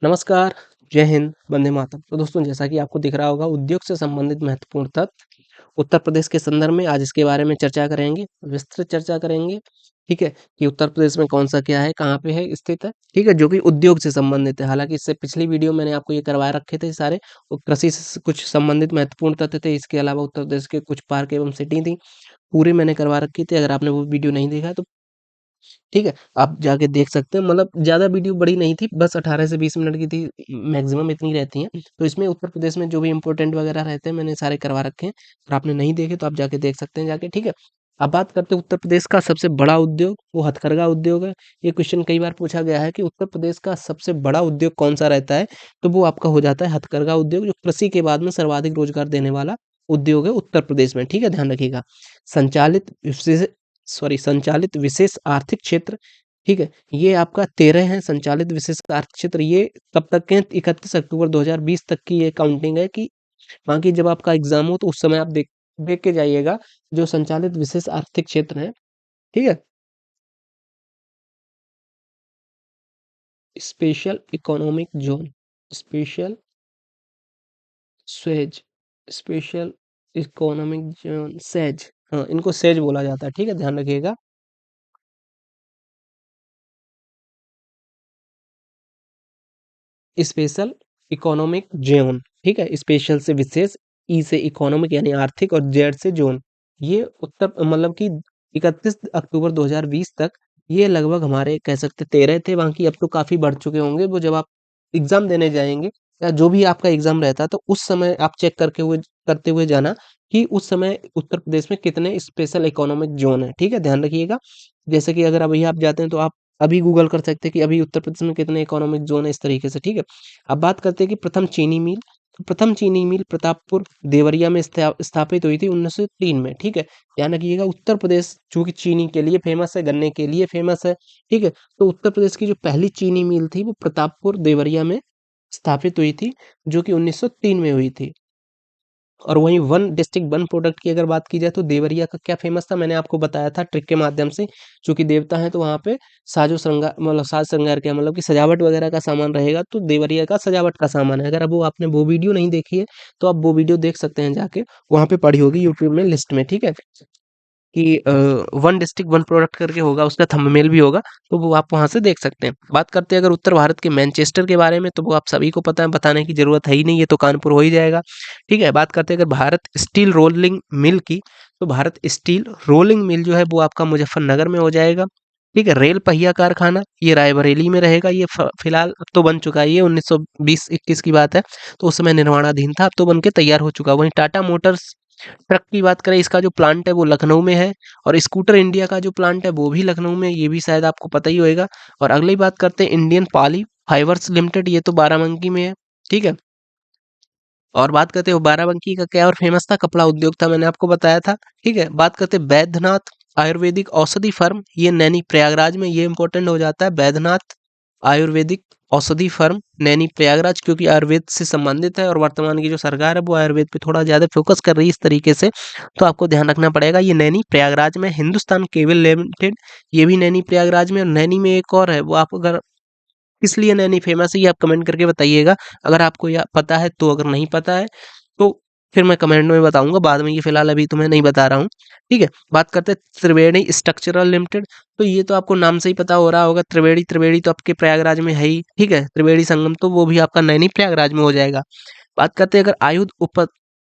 नमस्कार, जय हिंद, वंदे मातरम। तो दोस्तों जैसा कि आपको दिख रहा होगा उद्योग से संबंधित महत्वपूर्ण तथ्य उत्तर प्रदेश के संदर्भ में आज इसके बारे में चर्चा करेंगे, विस्तृत चर्चा करेंगे, ठीक है? कि उत्तर प्रदेश में कौन-सा क्या है, कहाँ पे है, स्थित है, ठीक है? जो कि उद्योग से संबंधित है। हालाँकि इससे पिछली वीडियो मैंने आपको ये करवा रखे थे सारे कृषि से कुछ संबंधित महत्वपूर्ण तथ्य थे। इसके अलावा उत्तर प्रदेश के कुछ पार्क एवं सिटी थी, पूरे मैंने करवा रखी थी। अगर आपने वो वीडियो नहीं देखा है तो ठीक है, आप जाके देख सकते हैं मतलब ज़्यादा वीडियो बड़ी नहीं थी, बस 18 से 20 मिनट की थी, मैक्सिमम इतनी रहती हैं। तो इसमें उत्तर प्रदेश में जो भी इम्पोर्टेंट वगैरह रहते हैं, मैंने सारे करवा रखे हैं और आपने नहीं देखे तो आप जाके देख सकते हैं जाके, ठीक है? अब बात करते हैं उत्तर प्रदेश का सबसे बड़ा उद्योग, वो हथकरघा उद्योग है। ये क्वेश्चन कई बार पूछा गया है कि उत्तर प्रदेश का सबसे बड़ा उद्योग कौन-सा रहता है? तो वो आपका हो जाता है हथकरघा उद्योग, जो कृषि के बाद में सर्वाधिक रोज़गार देने वाला उद्योग है उत्तर प्रदेश में, ठीक है? ध्यान रखिएगा। संचालित विशेष संचालित विशेष आर्थिक क्षेत्र, ठीक है? ये आपका 13 है संचालित विशेष आर्थिक क्षेत्र। ये कब तक के हैं? 31 अक्टूबर 2020 तक की ये काउंटिंग है कि बाकी जब आपका एग्ज़ाम हो तो उस समय आप देख देख के जाइएगा, जो संचालित विशेष आर्थिक क्षेत्र है, ठीक है? Special economic zone, special Suez, special economic zone, says, हाँ, इनको सेज बोला जाता है, ठीक है? ध्यान रखिएगा। स्पेशल इकोनॉमिक ज़ोन, ठीक है? स्पेशल से विशेष, ई से इकोनॉमिक यानी आर्थिक और जेड से ज़ोन। ये उत्तर मतलब कि 31 अक्टूबर 2020 तक ये लगभग हमारे कह सकते 13 थे, बाकी अब तो काफ़ी बढ़ चुके होंगे। वो जब आप एग्ज़ाम देने जाएँगे या जो भी आपका एग्ज़ाम रहता है, तो उस समय आप चेक करते हुए जाना कि उस समय उत्तर प्रदेश में कितने स्पेशल इकोनॉमिक ज़ोन हैं, ठीक है? ध्यान रखिएगा। जैसे कि अगर अभी आप जाते हैं, तो आप अभी गूगल कर सकते हैं कि अभी उत्तर प्रदेश में कितने इकोनॉमिक ज़ोन है, इस तरीके से, ठीक है? अब बात करते हैं कि प्रथम चीनी मिल, तो प्रथम चीनी मिल प्रतापपुर देवरिया में स्थापित हुई थी 1903 में, ठीक है? ध्यान रखिएगा उत्तर प्रदेश चूँकि चीनी के लिए फ़ेमस है, गन्ने के लिए फ़ेमस है, ठीक है? तो उत्तर प्रदेश की जो पहली चीनी मिल थी वो प्रतापपुर देवरिया में स्थापित हुई थी, जो कि 1903 में हुई थी। और वहीं वन डिस्ट्रिक्ट वन प्रोडक्ट की अगर बात की जाए तो देवरिया का क्या फ़ेमस था, मैंने आपको बताया था ट्रिक के माध्यम से, चूँकि देवता हैं तो वहाँ पे साज श्रृंगार क्या मतलब कि सजावट वगैरह का सामान रहेगा, तो देवरिया का सजावट का सामान है। अगर अब वो आपने वो वीडियो नहीं देखी है, तो आप वो वीडियो देख सकते हैं जाके, वहाँ पे पड़ी होगी यूट्यूब में लिस्ट में, ठीक है? कि वन डिस्ट्रिक्ट वन प्रोडक्ट करके होगा, उसका थंबनेल भी होगा, तो वो आप वहाँ से देख सकते हैं। बात करते हैं अगर उत्तर भारत के मैनचेस्टर के बारे में, तो वो आप सभी को पता है, बताने की ज़रूरत है ही नहीं, ये तो कानपुर हो ही जाएगा, ठीक है? बात करते हैं अगर भारत स्टील रोलिंग मिल की, तो भारत स्टील रोलिंग मिल जो है वो आपका मुज़फ्फरनगर में हो जाएगा, ठीक है? रेल पहिया कारखाना, ये रायबरेली में रहेगा, ये फिलहाल अब तो बन चुका है, ये 1920-21 की बात है, तो उस समय निर्माणाधीन था, अब तो बन के तैयार हो चुका है। वहीं टाटा मोटर्स ट्रक की बात करें, इसका जो प्लांट है वो लखनऊ में है और स्कूटर इंडिया का जो प्लांट है वो भी लखनऊ में है, ये भी शायद आपको पता ही होएगा। और अगली बात करते हैं इंडियन पॉली फाइबर्स लिमिटेड, ये तो बाराबंकी में है, ठीक है? और बात करते हैं बाराबंकी का क्या और फेमस था, कपड़ा उद्योग था, मैंने आपको बताया था, ठीक है? बात करते हैं बैद्यनाथ आयुर्वेदिक औषधि फर्म, ये नैनी प्रयागराज में, ये इंपॉर्टेंट हो जाता है। बैद्यनाथ आयुर्वेदिक औषधि फर्म नैनी प्रयागराज, क्योंकि आयुर्वेद से संबंधित है और वर्तमान की जो सरकार है वो आयुर्वेद पे थोड़ा ज़्यादा फोकस कर रही है इस तरीके से, तो आपको ध्यान रखना पड़ेगा। ये नैनी प्रयागराज में। हिंदुस्तान केबल लिमिटेड, ये भी नैनी प्रयागराज में। और नैनी में एक और है, वो आप अगर किस लिए नैनी फेमस है ये आप कमेंट करके बताइएगा, अगर आपको या पता है तो। अगर नहीं पता है तो फिर मैं कमेंट में बताऊंगा बाद में, ये फिलहाल अभी तुम्हें नहीं बता रहा हूँ, ठीक है? बात करते हैं त्रिवेणी स्ट्रक्चरल लिमिटेड, तो ये तो आपको नाम से ही पता हो रहा होगा, त्रिवेणी त्रिवेणी तो आपके प्रयागराज में है ही, ठीक है? त्रिवेणी संगम तो वो भी आपका नैनी प्रयागराज में हो जाएगा। बात करते हैं अगर आयुध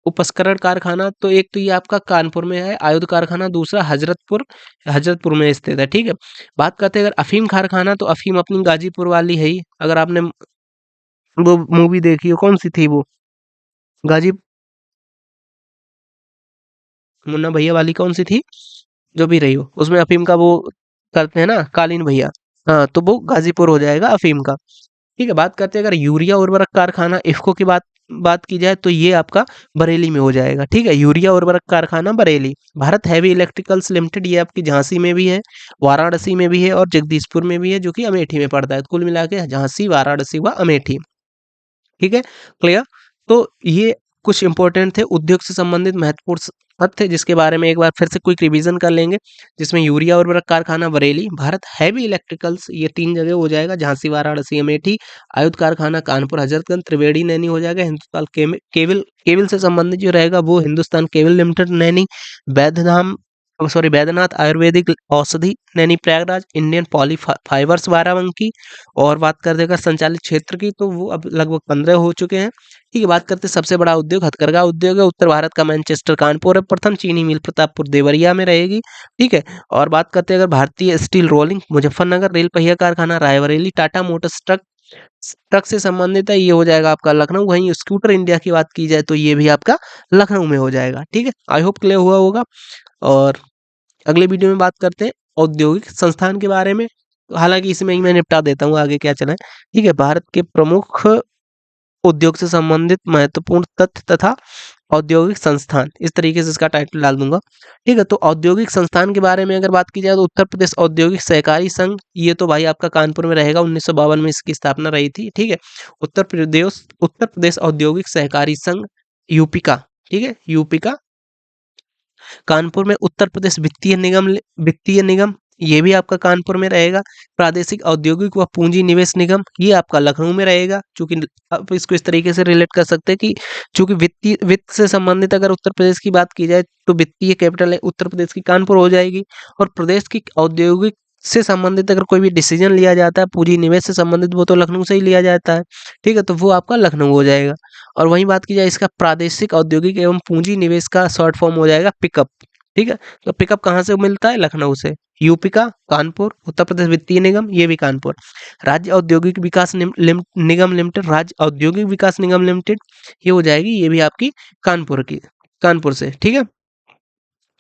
उपस्करण कारखाना, तो एक तो ये आपका कानपुर में है आयुध कारखाना, दूसरा हजरतपुर में स्थित है, ठीक है? बात करते हैं अगर अफीम कारखाना, तो अफीम अपनी गाजीपुर वाली है ही, अगर आपने वो मूवी देखी हो, कौन सी थी वो, गाजी मुन्ना भैया वाली कौन सी थी, जो भी रही हो, उसमें अफीम का वो करते हैं ना कालीन भैया, हाँ, तो वो गाजीपुर हो जाएगा अफीम का, ठीक है? बात करते हैं अगर यूरिया उर्वरक कारखाना इफ़को की बात की जाए, तो ये आपका बरेली में हो जाएगा, ठीक है? यूरिया उर्वरक कारखाना Bareilly. Bharat heavy electricals limited, ये आपकी झांसी में भी है, वाराणसी में भी है और जगदीशपुर में भी है, जो कि अमेठी में पड़ता है। कुल मिला के झांसी, वाराणसी व अमेठी, ठीक है? क्लियर? तो ये कुछ इंपॉर्टेंट थे उद्योग से संबंधित महत्वपूर्ण तथ्य, जिसके बारे में एक बार फिर से क्विक रिवीजन कर लेंगे, जिसमें यूरिया उर्वरक कारखाना बरेली, भारत हैवी इलेक्ट्रिकल्स, ये 3 जगह हो जाएगा, झांसी, वाराणसी, अमेठी, आयुध कारखाना कानपुर, हजरतगंज, त्रिवेणी, नैनी हो जाएगा। हिंदुस्तान केबल केबल से संबंधित जो रहेगा वो हिंदुस्तान केबल लिमिटेड नैनी, वैद्यधाम वैद्यनाथ आयुर्वेदिक औषधि Naini Prayagraj, Indian poly fibres Barabanki. और बात कर देगा संचालित क्षेत्र की, तो वो अब लगभग 15 हो चुके हैं। ठीक है, बात करते हैं सबसे बड़ा उद्योग हथकरघा उद्योग है, उत्तर भारत का मैनचेस्टर कानपुर है, प्रथम चीनी मिल प्रतापपुर देवरिया में रहेगी। ठीक है, और बात करते हैं अगर भारतीय स्टील रोलिंग मुजफ्फरनगर, रेल पहिया कारखाना Raebareli, Tata Motors truck truck से संबंधित है, ये हो जाएगा आपका लखनऊ। वहीं स्कूटर इंडिया की बात की जाए तो ये भी आपका लखनऊ में हो जाएगा। ठीक है, आई होप क्लियर हुआ होगा। और अगले वीडियो में बात करते हैं औद्योगिक संस्थान के बारे में, हालांकि इसमें ही मैं निपटा देता हूँ, आगे क्या चला है। ठीक है, भारत के प्रमुख उद्योग से संबंधित महत्वपूर्ण तथ्य तथा औद्योगिक संस्थान, इस तरीके से इसका टाइटल डाल दूंगा। ठीक है, तो औद्योगिक संस्थान के बारे में अगर बात की जाए तो उत्तर प्रदेश औद्योगिक सहकारी संघ, ये तो भाई आपका कानपुर में रहेगा, 1952 में इसकी स्थापना रही थी। ठीक है, उत्तर प्रदेश औद्योगिक सहकारी संघ, यूपी का। ठीक है, यूपी का कानपुर में उत्तर प्रदेश वित्तीय निगम, ये भी आपका कानपुर में रहेगा। प्रादेशिक औद्योगिक व पूंजी निवेश निगम, ये आपका लखनऊ में रहेगा। चूंकि आप इसको इस तरीके से रिलेट कर सकते हैं कि चूंकि वित्त से संबंधित अगर उत्तर प्रदेश की बात की जाए तो वित्तीय कैपिटल है उत्तर प्रदेश की कानपुर हो जाएगी। और प्रदेश की औद्योगिक से संबंधित अगर कोई भी डिसीजन लिया जाता है पूंजी निवेश से संबंधित, वो तो लखनऊ से ही लिया जाता है। ठीक है, तो वो आपका लखनऊ हो जाएगा। और वहीं बात की जाए इसका प्रादेशिक औद्योगिक एवं पूंजी निवेश का शॉर्ट फॉर्म हो जाएगा पिकअप। ठीक है, तो पिकअप कहाँ से मिलता है? लखनऊ से। यूपी का कानपुर, उत्तर प्रदेश वित्तीय निगम, ये भी कानपुर। राज्य औद्योगिक विकास निगम लिमिटेड, राज्य औद्योगिक विकास निगम लिमिटेड, ये हो जाएगी, ये भी आपकी कानपुर से। ठीक है,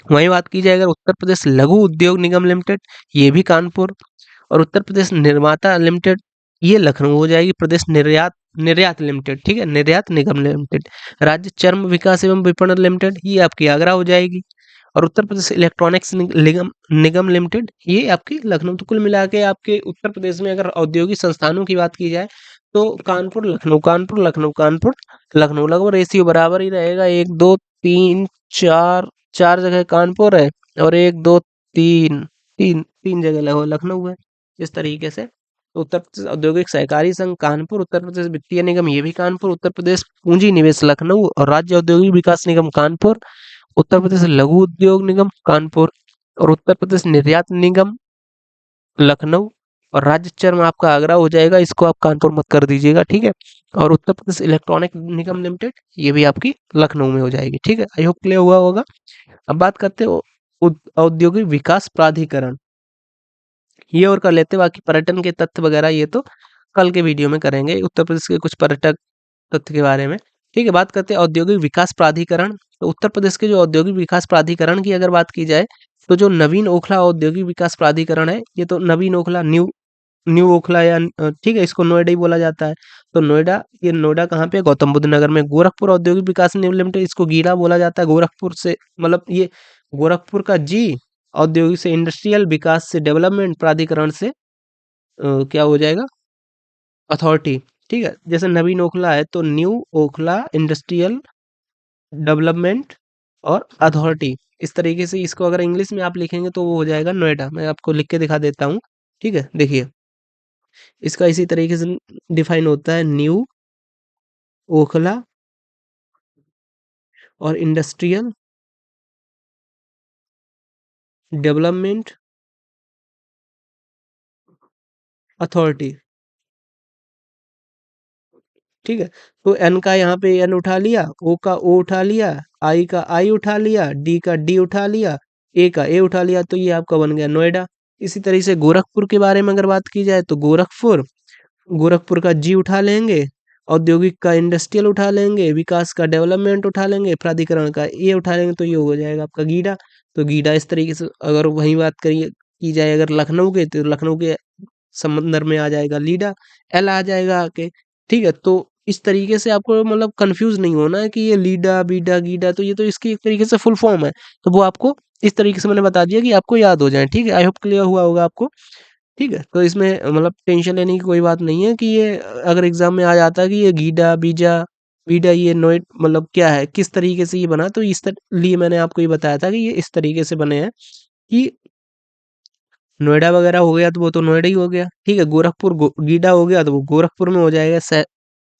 वहीं बात की जाए अगर उत्तर प्रदेश लघु उद्योग निगम लिमिटेड, ये भी कानपुर। और उत्तर प्रदेश निर्माता लिमिटेड, ये लखनऊ हो जाएगी। प्रदेश निर्यात निर्यात लिमिटेड, ठीक है, निर्यात निगम लिमिटेड। राज्य चर्म विकास एवं विपणन लिमिटेड, ये आपकी आगरा हो जाएगी। और उत्तर प्रदेश इलेक्ट्रॉनिक्स निगम निगम लिमिटेड, ये आपकी लखनऊ। तो कुल मिला के आपके उत्तर प्रदेश में अगर औद्योगिक संस्थानों की बात की जाए तो कानपुर लखनऊ, कानपुर लखनऊ, कानपुर लखनऊ, लगभग रेशियो बराबर ही रहेगा। 1 2 3 4, 4 जगह कानपुर है और 1 2 3 तीन तीन जगह लगभग लखनऊ है। इस तरीके से उत्तर प्रदेश औद्योगिक सहकारी संघ कानपुर, उत्तर प्रदेश वित्तीय निगम ये भी कानपुर, उत्तर प्रदेश पूंजी निवेश लखनऊ और राज्य औद्योगिक विकास निगम कानपुर, उत्तर प्रदेश लघु उद्योग निगम कानपुर और उत्तर प्रदेश निर्यात निगम लखनऊ और राज्य चर्म आपका आगरा हो जाएगा। इसको आप कानपुर मत कर दीजिएगा। ठीक है, और उत्तर प्रदेश इलेक्ट्रॉनिक निगम लिमिटेड, ये भी आपकी लखनऊ में हो जाएगी। ठीक है, आई होप क्लियर हुआ होगा। अब बात करते हैं औद्योगिक विकास प्राधिकरण, ये और कर लेते हैं। बाकी पर्यटन के तथ्य वगैरह ये तो कल के वीडियो में करेंगे, उत्तर प्रदेश के कुछ पर्यटक तथ्य के बारे में। ठीक है, बात करते हैं औद्योगिक विकास प्राधिकरण। तो उत्तर प्रदेश के जो औद्योगिक विकास प्राधिकरण की अगर बात की जाए तो जो नवीन ओखला औद्योगिक विकास प्राधिकरण है, ये तो नवीन ओखला न्यू न्यू ओखला या ठीक है, इसको नोएडा ही बोला जाता है। तो नोएडा, ये नोएडा कहाँ पे? गौतम बुद्ध नगर में। गोरखपुर औद्योगिक विकास निगम लिमिटेड, इसको गीडा बोला जाता है। गोरखपुर से मतलब ये गोरखपुर का जी, औद्योगिक से इंडस्ट्रियल विकास से डेवलपमेंट प्राधिकरण से क्या हो जाएगा? अथॉरिटी। ठीक है, जैसे नवीन ओखला है तो न्यू ओखला इंडस्ट्रियल डेवलपमेंट और अथॉरिटी, इस तरीके से इसको अगर इंग्लिश में आप लिखेंगे तो वो हो जाएगा नोएडा। मैं आपको लिख के दिखा देता हूँ। ठीक है, देखिए इसका इसी तरीके से डिफाइन होता है, न्यू ओखला और इंडस्ट्रियल डेवलपमेंट अथॉरिटी। ठीक है, तो एन का यहाँ पे एन उठा लिया, ओ का ओ उठा लिया, आई का आई उठा लिया, डी का डी उठा लिया, ए का ए उठा लिया, तो ये आपका बन गया नोएडा। इसी तरीके से गोरखपुर के बारे में अगर बात की जाए तो गोरखपुर, गोरखपुर का जी उठा लेंगे, औद्योगिक का इंडस्ट्रियल उठा लेंगे, विकास का डेवलपमेंट उठा लेंगे, प्राधिकरण का ये उठा लेंगे, तो ये हो जाएगा आपका गीडा। तो गीडा इस तरीके से अगर वही बात करिए की जाए अगर लखनऊ के, तो लखनऊ के समंदर में आ जाएगा लीडा, एल आ जाएगा आके। ठीक है, तो इस तरीके से आपको मतलब कंफ्यूज नहीं होना है कि ये लीडा बीडा गीडा, तो ये तो इसकी एक तरीके से फुल फॉर्म है। तो वो आपको इस तरीके से मैंने बता दिया कि आपको याद हो जाए। ठीक है, आई होप क्लियर हुआ होगा आपको। ठीक है, तो इसमें मतलब टेंशन लेने की कोई बात नहीं है कि ये अगर एग्जाम में आ जाता है कि ये गीडा बीजा बीडा ये नोएड मतलब क्या है, किस तरीके से ये बना, तो लिए मैंने आपको ये बताया था कि ये इस तरीके से बने हैं कि नोएडा वगैरह हो गया तो वो तो नोएडा ही हो गया, ठीक है। गोरखपुर गीडा हो गया तो वो गोरखपुर में हो जाएगा।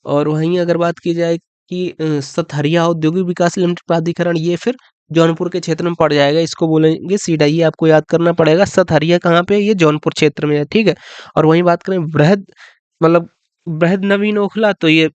और वहीं अगर बात की जाए कि सतहरिया औद्योगिक विकास लिमिटेड प्राधिकरण, ये फिर जौनपुर के क्षेत्र में पड़ जाएगा, इसको बोलेंगे सीडा। ये आपको याद करना पड़ेगा। सतहरिया कहाँ पे है? ये जौनपुर क्षेत्र में है, ठीक है। और वहीं बात करें बृहद मतलब बृहद नवीन ओखला, तो ये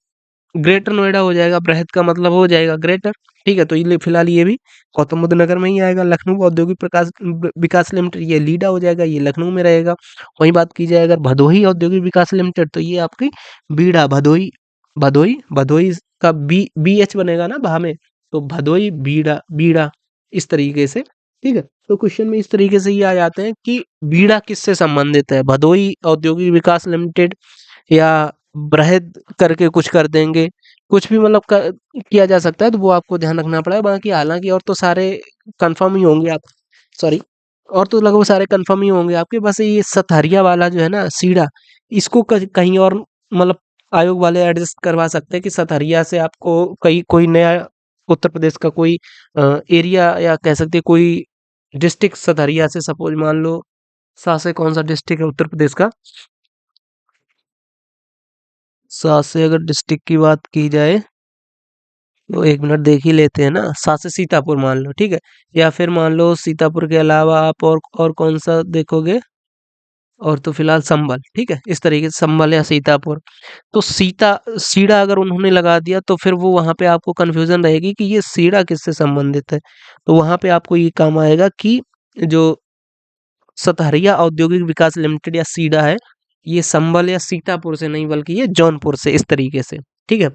ग्रेटर नोएडा हो जाएगा। बृहद का मतलब हो जाएगा ग्रेटर, ठीक है। तो ये फिलहाल ये भी गौतम बुद्ध नगर में ही आएगा। लखनऊ औद्योगिक प्रकाश विकास लिमिटेड, ये लीडा हो जाएगा, ये लखनऊ में रहेगा। वहीं बात की जाए अगर भदोही औद्योगिक विकास लिमिटेड, तो ये आपकी बीड़ा, भदोही भदोही भदोही का बी एच बनेगा ना भा में, तो भदोही बीड़ा बीड़ा, इस तरीके से, ठीक है। तो क्वेश्चन में इस तरीके से ये आ जाते हैं कि बीड़ा किससे संबंधित है, भदोही औद्योगिक विकास लिमिटेड या बृहद करके कुछ कर देंगे, कुछ भी मतलब किया जा सकता है, तो वो आपको ध्यान रखना पड़ेगा। बाकी हालांकि और तो सारे कंफर्म ही होंगे आप, सॉरी, और तो लगभग सारे कंफर्म ही होंगे आपके। बस ये सतहरिया वाला जो है ना सीड़ा, इसको कहीं और मतलब आयोग वाले एडजस्ट करवा सकते हैं कि सतहरिया से आपको कहीं कोई नया उत्तर प्रदेश का कोई एरिया, या कह सकते हैं कोई डिस्ट्रिक्ट सतहरिया से, सपोज मान लो सा से कौन सा डिस्ट्रिक्ट है उत्तर प्रदेश का, सा से अगर डिस्ट्रिक्ट की बात की जाए तो एक मिनट देख ही लेते हैं ना। सा से सीतापुर मान लो, ठीक है। या फिर मान लो सीतापुर के अलावा आप और कौन सा देखोगे, और तो फिलहाल संभल, ठीक है। इस तरीके से संभल या सीतापुर, तो सीड़ा अगर उन्होंने लगा दिया तो फिर वो वहां पे आपको कंफ्यूजन रहेगी कि ये सीड़ा किससे संबंधित है। तो वहां पे आपको ये काम आएगा कि जो सतहरिया औद्योगिक विकास लिमिटेड या सीडा है, ये संभल या सीतापुर से नहीं बल्कि ये जौनपुर से, इस तरीके से, ठीक है।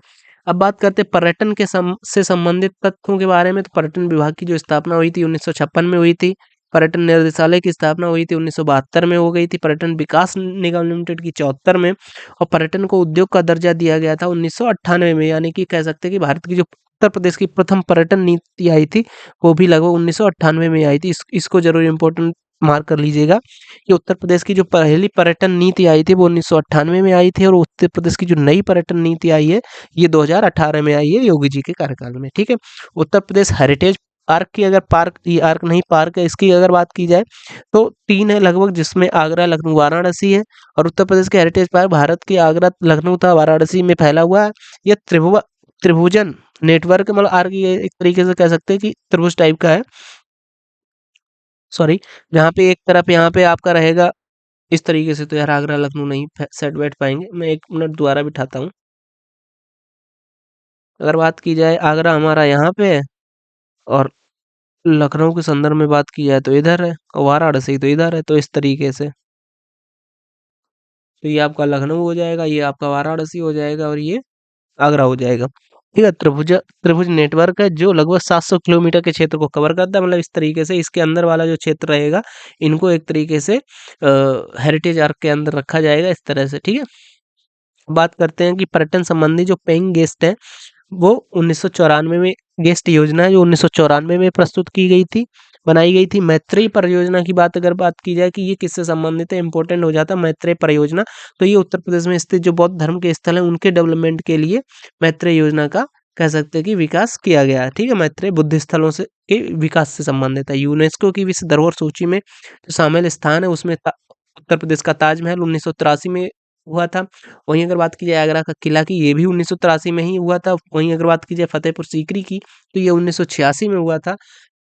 अब बात करते हैं पर्यटन के से संबंधित तथ्यों के बारे में। तो पर्यटन विभाग की जो स्थापना हुई थी 1956 में हुई थी। पर्यटन निर्देशालय की स्थापना हुई थी 1972 में हो गई थी। पर्यटन विकास निगम लिमिटेड की 74 में। और पर्यटन को उद्योग का दर्जा दिया गया था 1998 में। यानी कि कह सकते हैं कि भारत की जो उत्तर प्रदेश की प्रथम पर्यटन नीति आई थी, वो भी लगभग 1998 में आई थी। इसको जरूर इंपॉर्टेंट मार्क कर लीजिएगा कि उत्तर प्रदेश की जो पहली पर्यटन नीति आई थी वो 1998 में आई थी, और उत्तर प्रदेश की जो नई पर्यटन नीति आई है ये 2018 में आई है योगी जी के कार्यकाल में, ठीक है। उत्तर प्रदेश हेरिटेज पार्क की अगर पार्क, ये आर्क नहीं पार्क है, इसकी अगर बात की जाए तो 3 है लगभग, जिसमें आगरा, लखनऊ, वाराणसी है। और उत्तर प्रदेश के हेरिटेज पार्क भारत के आगरा, लखनऊ तथा वाराणसी में फैला हुआ है। यह त्रिभुजन नेटवर्क मतलब आर्क, ये एक तरीके से कह सकते हैं कि त्रिभुज टाइप का है, सॉरी। जहाँ पे एक तरफ यहाँ पे आपका रहेगा इस तरीके से, तो यार आगरा लखनऊ नहीं सेट बैठ पाएंगे। मैं एक मिनट दोबारा बिठाता हूँ। अगर बात की जाए आगरा हमारा यहाँ पे है, और लखनऊ के संदर्भ में बात की जाए तो इधर है, और वाराणसी तो इधर है, तो इस तरीके से। तो ये आपका लखनऊ हो जाएगा, ये आपका वाराणसी हो जाएगा, और ये आगरा हो जाएगा, ठीक है। त्रिभुज नेटवर्क है जो लगभग 700 किलोमीटर के क्षेत्र को कवर करता है। मतलब इस तरीके से इसके अंदर वाला जो क्षेत्र रहेगा, इनको एक तरीके से हेरिटेज आर्क के अंदर रखा जाएगा, इस तरह से, ठीक है। बात करते हैं कि पर्यटन संबंधी जो पेइंग गेस्ट है, वो 1994 में गेस्ट योजना है जो 1994 में प्रस्तुत की गई थी, बनाई गई थी। मैत्रेय परियोजना की बात की जाए कि ये किससे संबंधित है, इंपॉर्टेंट हो जाता है मैत्रेय परियोजना। तो ये उत्तर प्रदेश में स्थित जो बौद्ध धर्म के स्थल हैं उनके डेवलपमेंट के लिए मैत्रेय योजना का कह सकते हैं कि विकास किया गया है, ठीक है। मैत्रेय बुद्ध स्थलों से के विकास से संबंधित है। यूनेस्को की विश्व धरोहर सूची में जो शामिल स्थान है उसमें उत्तर प्रदेश का ताजमहल 1983 में हुआ था। वहीं अगर बात की जाए आगरा का किला की, ये भी 1983 में ही हुआ था। वहीं अगर बात की जाए फतेहपुर सीकरी की, तो ये 1986 में हुआ था,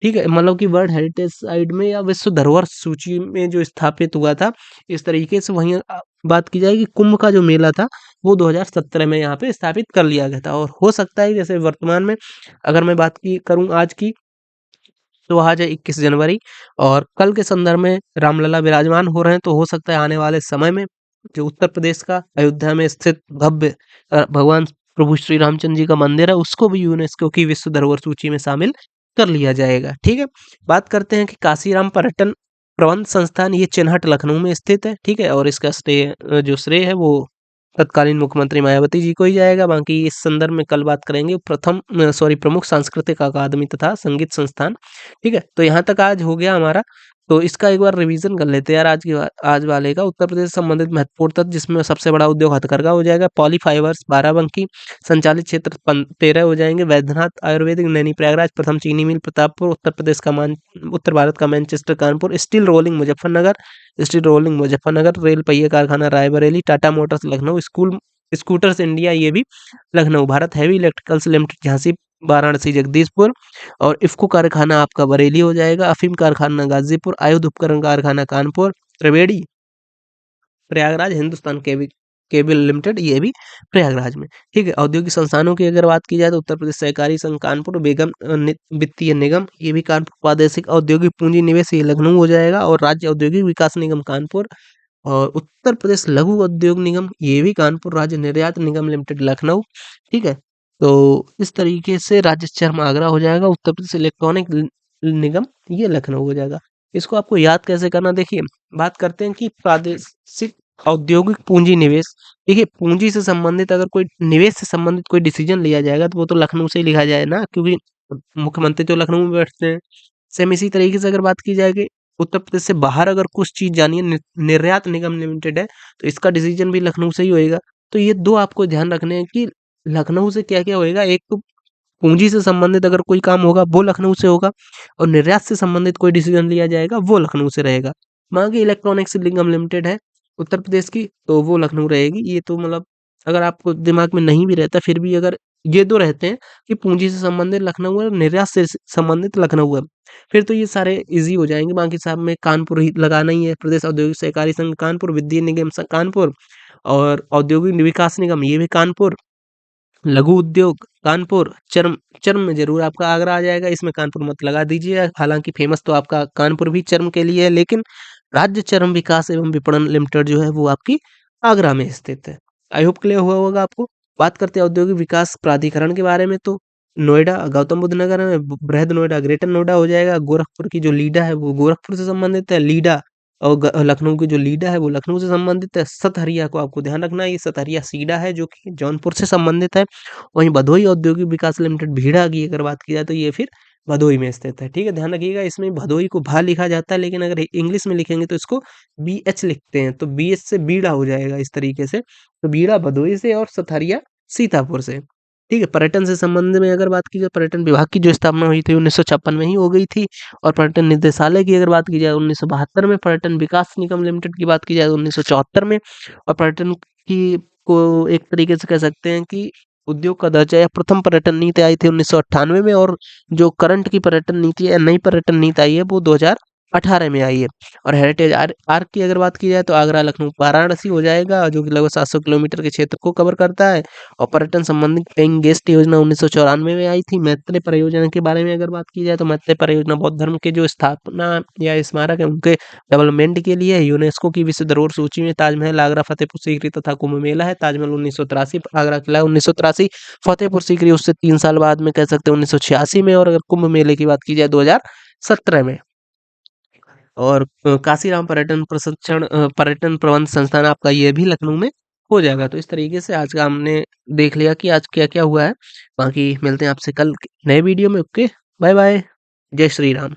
ठीक है। मतलब कि वर्ल्ड हेरिटेज साइट में या विश्व धरोहर सूची में जो स्थापित हुआ था, इस तरीके से। वहीं बात की जाए कि कुंभ का जो मेला था वो 2017 में यहाँ पे स्थापित कर लिया गया था। और हो सकता है जैसे वर्तमान में अगर मैं बात की करूँ आज की, तो आज है 21 जनवरी, और कल के संदर्भ में रामलला विराजमान हो रहे हैं। तो हो सकता है आने वाले समय में जो उत्तर प्रदेश का अयोध्या में स्थित भव्य भगवान प्रभु श्री रामचंद्र जी का मंदिर है, उसको भी यूनेस्को की विश्व धरोहर सूची में शामिल कर लिया जाएगा, ठीक है। बात करते हैं कि काशीराम पर्यटन प्रबंध संस्थान, ये चिन्हट लखनऊ में स्थित है, ठीक है। और इसका जो श्रेय है वो तत्कालीन मुख्यमंत्री मायावती जी को ही जाएगा। बाकी इस संदर्भ में कल बात करेंगे। प्रमुख सांस्कृतिक अकादमी तथा संगीत संस्थान, ठीक है। तो यहाँ तक आज हो गया हमारा तो इसका एक बार रिवीजन कर लेते हैं यार आज वाले का। उत्तर प्रदेश से संबंधित महत्वपूर्ण तथ्य, जिसमें सबसे बड़ा उद्योग हथकरघा हो जाएगा, पॉली फाइबर्स, बाराबंकी संचालित क्षेत्र 13 हो जाएंगे, वैद्यनाथ आयुर्वेदिक नैनी प्रयागराज, प्रथम चीनी मिल प्रतापपुर, उत्तर भारत का Manchester Kanpur, steel rolling Muzaffarnagar, rail पहिए कारखाना Raebareli, Tata Motors Lucknow, scooters India ये भी Lucknow, Bharat heavy electricals limited Jhansi, Varanasi, Jagdishpur, और इफ्को कारखाना आपका बरेली हो जाएगा, अफीम कारखाना गाजीपुर, आयुध उपकरण कारखाना कानपुर, त्रिवेणी प्रयागराज, हिंदुस्तान केबल लिमिटेड ये भी प्रयागराज में। ठीक है, औद्योगिक संस्थानों की अगर बात की जाए तो उत्तर प्रदेश सहकारी संघ कानपुर, बेगम वित्तीय निगम ये भी कानपुर, प्रादेशिक औद्योगिक पूंजी निवेश ये लखनऊ हो जाएगा, और राज्य औद्योगिक विकास निगम कानपुर, और उत्तर प्रदेश लघु उद्योग निगम ये भी कानपुर, राज्य निर्यात निगम लिमिटेड लखनऊ। ठीक है, तो इस तरीके से राज्य चर्म आगरा हो जाएगा, उत्तर प्रदेश इलेक्ट्रॉनिक निगम ये लखनऊ हो जाएगा। इसको आपको याद कैसे करना, देखिए बात करते हैं कि प्रादेशिक औद्योगिक पूंजी निवेश। देखिए पूंजी से संबंधित अगर कोई निवेश से संबंधित कोई डिसीजन लिया जाएगा तो वो तो लखनऊ से ही लिखा जाए ना, क्योंकि मुख्यमंत्री तो लखनऊ में बैठते हैं। सेम इसी तरीके से अगर बात की जाएगी उत्तर प्रदेश से बाहर अगर कुछ चीज जानी है, निर्यात निगम लिमिटेड है, तो इसका डिसीजन भी लखनऊ से ही होएगा। तो ये दो आपको ध्यान रखने हैं कि लखनऊ से क्या क्या होएगा। एक तो पूंजी से संबंधित अगर कोई काम होगा वो लखनऊ से होगा, और निर्यात से संबंधित कोई डिसीजन लिया जाएगा वो लखनऊ से रहेगा। मान की इलेक्ट्रॉनिक्स निगम लिमिटेड है उत्तर प्रदेश की, तो वो लखनऊ रहेगी। ये तो मतलब अगर आपको दिमाग में नहीं भी रहता फिर भी अगर ये दो रहते हैं कि पूंजी से संबंधित लखनऊ है और निर्यात से संबंधित लखनऊ है, फिर तो ये सारे इजी हो जाएंगे। बाकी साहब में कानपुर ही लगाना ही है, प्रदेश औद्योगिक सहकारी संघ कानपुर, वित्तीय निगम कानपुर, और औद्योगिक विकास निगम ये भी कानपुर, लघु उद्योग कानपुर, चर्म चर्म में जरूर आपका आगरा आ जाएगा, इसमें कानपुर मत लगा दीजिए। हालांकि फेमस तो आपका कानपुर भी चर्म के लिए है, लेकिन राज्य चर्म विकास एवं विपणन लिमिटेड जो है वो आपकी आगरा में स्थित है। आई होप क्लियर हुआ होगा आपको। बात करते हैं औद्योगिक विकास प्राधिकरण के बारे में, तो नोएडा गौतम बुद्ध नगर में, बृहद नोएडा ग्रेटर नोएडा हो जाएगा, गोरखपुर की जो लीडा है वो गोरखपुर से संबंधित है, लीडा और लखनऊ की जो लीडा है वो लखनऊ से संबंधित है। सतहरिया को आपको ध्यान रखना है, ये सतहरिया सीडा है जो कि जौनपुर से संबंधित है। वहीं भदोही औद्योगिक विकास लिमिटेड भीड़ा की अगर बात की जाए तो ये फिर भदोही में स्थित है। ठीक है, ध्यान रखिएगा इसमें भदोही को भा लिखा जाता है, लेकिन अगर इंग्लिश में लिखेंगे तो इसको बी एच लिखते हैं, तो बी एच से बीड़ा हो जाएगा इस तरीके से। तो बीड़ा भदोही से और सथरिया सीतापुर से। ठीक है, पर्यटन से संबंध में अगर बात की जाए, पर्यटन विभाग की जो स्थापना हुई थी 1956 में ही हो गई थी। और पर्यटन निदेशालय की अगर बात की जाए 1972 में, पर्यटन विकास निगम लिमिटेड की बात की जाए 1974 में, और पर्यटन की को एक तरीके से कह सकते हैं कि उद्योग का दर्जा या प्रथम पर्यटन नीति आई थी 1998 में, और जो करंट की पर्यटन नीति है, नई पर्यटन नीति आई है वो 2018 में आई है। और हेरिटेज आर्क की अगर बात की जाए तो आगरा लखनऊ वाराणसी हो जाएगा, जो कि लगभग 700 किलोमीटर के क्षेत्र को कवर करता है। और पर्यटन संबंधित पेइंग गेस्ट योजना 1994 में आई थी। मैत्रेय परियोजना के बारे में अगर बात की जाए तो मैत्रेय परियोजना बौद्ध धर्म के जो स्थापना या स्मारक है उनके डेवलपमेंट के लिए है। यूनेस्को की विश्व धरोहर सूची में ताजमहल, आगरा, फतेहपुर सीकरी तथा कुंभ मेला है। ताजमहल 1983, आगरा किला 1983, फतेहपुर सीकरी उससे 3 साल बाद में कह सकते हैं 1986 में, और अगर कुंभ मेले की बात की जाए 2017 में। और काशीराम पर्यटन प्रबंध संस्थान आपका ये भी लखनऊ में हो जाएगा। तो इस तरीके से आज का हमने देख लिया कि आज क्या क्या हुआ है। बाकी मिलते हैं आपसे कल नए वीडियो में। ओके, बाय बाय, जय श्री राम।